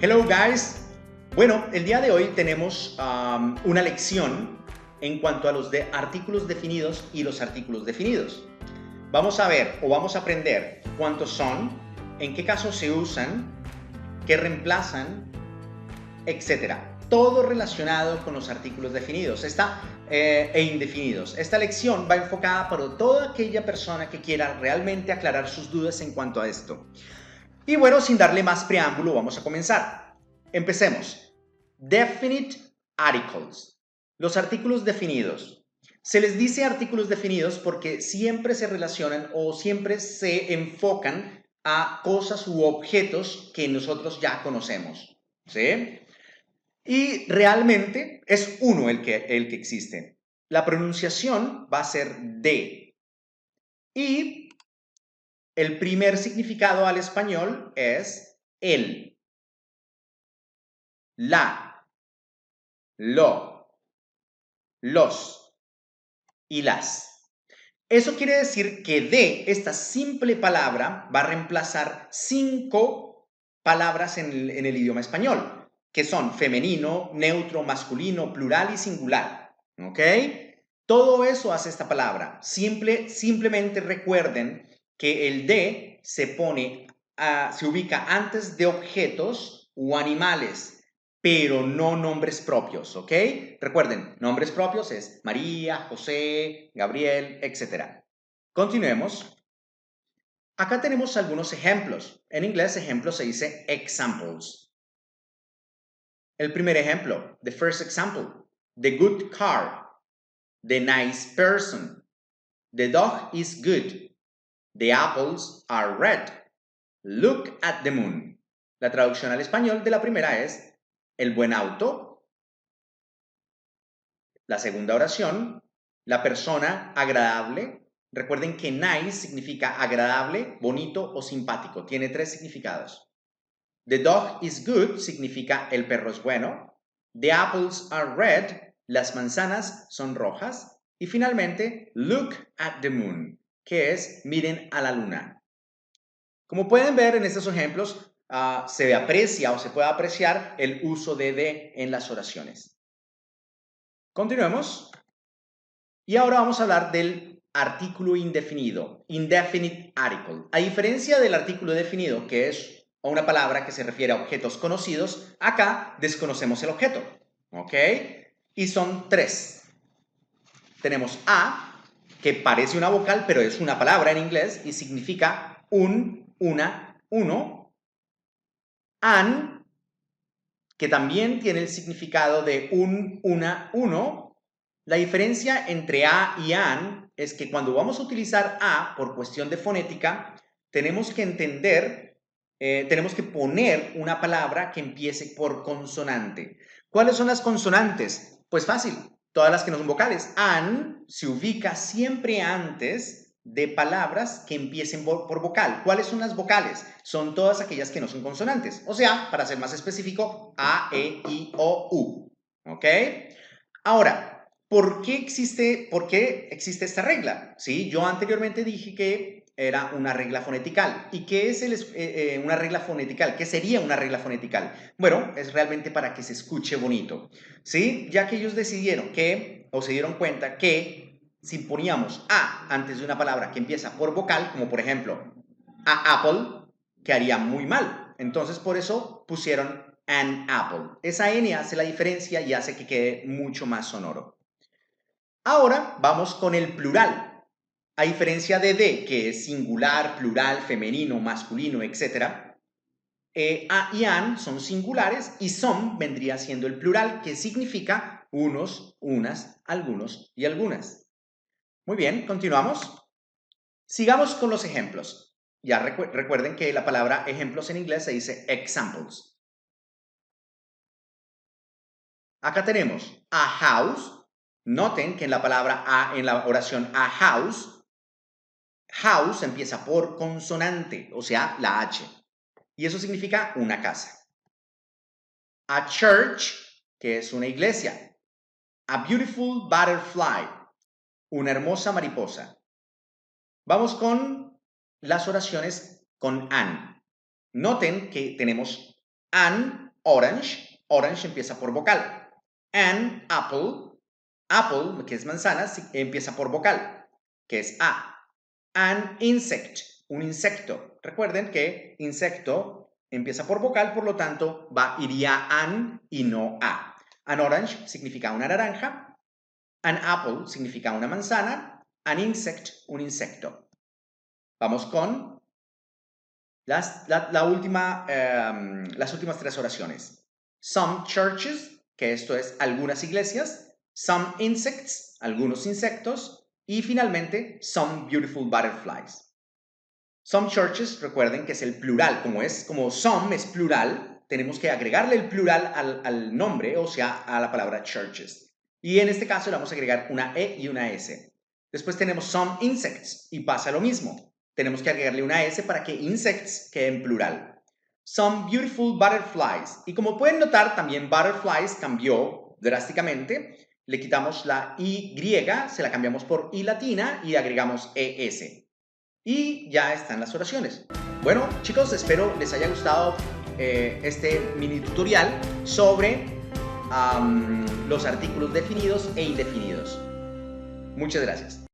Hello guys. Bueno, el día de hoy tenemos una lección en cuanto a los artículos definidos y los artículos definidos. Vamos a ver o vamos a aprender cuántos son, en qué casos se usan, qué reemplazan, etc. Todo relacionado con los artículos definidos e indefinidos. Esta lección va enfocada para toda aquella persona que quiera realmente aclarar sus dudas en cuanto a esto. Y bueno, sin darle más preámbulo, vamos a comenzar. Empecemos. Definite articles. Los artículos definidos. Se les dice artículos definidos porque siempre se relacionan o siempre se enfocan a cosas u objetos que nosotros ya conocemos, ¿sí? Y realmente es uno el que existe. La pronunciación va a ser de. Y el primer significado al español es el, la, lo, los y las. Eso quiere decir que de esta simple palabra va a reemplazar 5 palabras en el idioma español, que son femenino, neutro, masculino, plural y singular. ¿Ok? Todo eso hace esta palabra. Simplemente recuerden que el de se ubica antes de objetos o animales, pero no nombres propios, ¿ok? Recuerden, nombres propios es María, José, Gabriel, etc. Continuemos. Acá tenemos algunos ejemplos. En inglés, ejemplo se dice examples. El primer ejemplo, the first example, the good car, the nice person, the dog is good, the apples are red, look at the moon. La traducción al español de la primera es el buen auto. La segunda oración, la persona agradable. Recuerden que nice significa agradable, bonito o simpático. Tiene 3 significados. The dog is good significa el perro es bueno. The apples are red, las manzanas son rojas. Y finalmente, look at the moon, que es miren a la luna. Como pueden ver en estos ejemplos, se aprecia o se puede apreciar el uso de en las oraciones. Continuemos. Y ahora vamos a hablar del artículo indefinido, indefinite article. A diferencia del artículo definido, que es una palabra que se refiere a objetos conocidos, acá desconocemos el objeto, ¿ok? Y son 3. Tenemos a, que parece una vocal, pero es una palabra en inglés y significa un, una, uno. An, que también tiene el significado de un, una, uno. La diferencia entre a y an es que cuando vamos a utilizar a por cuestión de fonética, tenemos que entender, tenemos que poner una palabra que empiece por consonante. ¿Cuáles son las consonantes? Pues fácil, todas las que no son vocales. An se ubica siempre antes de palabras que empiecen por vocal. ¿Cuáles son las vocales? Son todas aquellas que no son consonantes. O sea, para ser más específico, a, e, i, o, u. ¿Ok? Ahora, ¿por qué existe esta regla? ¿Sí? Yo anteriormente dije que era una regla fonetical. ¿Y qué es una regla fonetical? ¿Qué sería una regla fonetical? Bueno, es realmente para que se escuche bonito, ¿sí? Ya que ellos decidieron o se dieron cuenta que si poníamos a antes de una palabra que empieza por vocal, como por ejemplo, a apple, quedaría muy mal. Entonces, por eso pusieron an apple. Esa N hace la diferencia y hace que quede mucho más sonoro. Ahora vamos con el plural. A diferencia de, que es singular, plural, femenino, masculino, etc. A y an son singulares y son vendría siendo el plural, que significa unos, unas, algunos y algunas. Muy bien, continuamos. Sigamos con los ejemplos. Ya recuerden que la palabra ejemplos en inglés se dice examples. Acá tenemos a house. Noten que en la palabra a, en la oración a house, house empieza por consonante, o sea, la H. Y eso significa una casa. A church, que es una iglesia. A beautiful butterfly, una hermosa mariposa. Vamos con las oraciones con an. Noten que tenemos an orange, orange empieza por vocal. An apple, apple, que es manzana, empieza por vocal, que es A. An insect, un insecto. Recuerden que insecto empieza por vocal, por lo tanto iría an y no a. An orange significa una naranja. An apple significa una manzana. An insect, un insecto. Vamos con las últimas 3 oraciones. Some churches, que esto es algunas iglesias. Some insects, algunos insectos. Y finalmente, some beautiful butterflies. Some churches, recuerden que es el plural. Como some es plural, tenemos que agregarle el plural al nombre, o sea, a la palabra churches. Y en este caso le vamos a agregar una E y una S. Después tenemos some insects y pasa lo mismo. Tenemos que agregarle una S para que insects quede en plural. Some beautiful butterflies. Y como pueden notar, también butterflies cambió drásticamente. Le quitamos la Y, se la cambiamos por I latina y agregamos ES. Y ya están las oraciones. Bueno, chicos, espero les haya gustado este mini tutorial sobre los artículos definidos e indefinidos. Muchas gracias.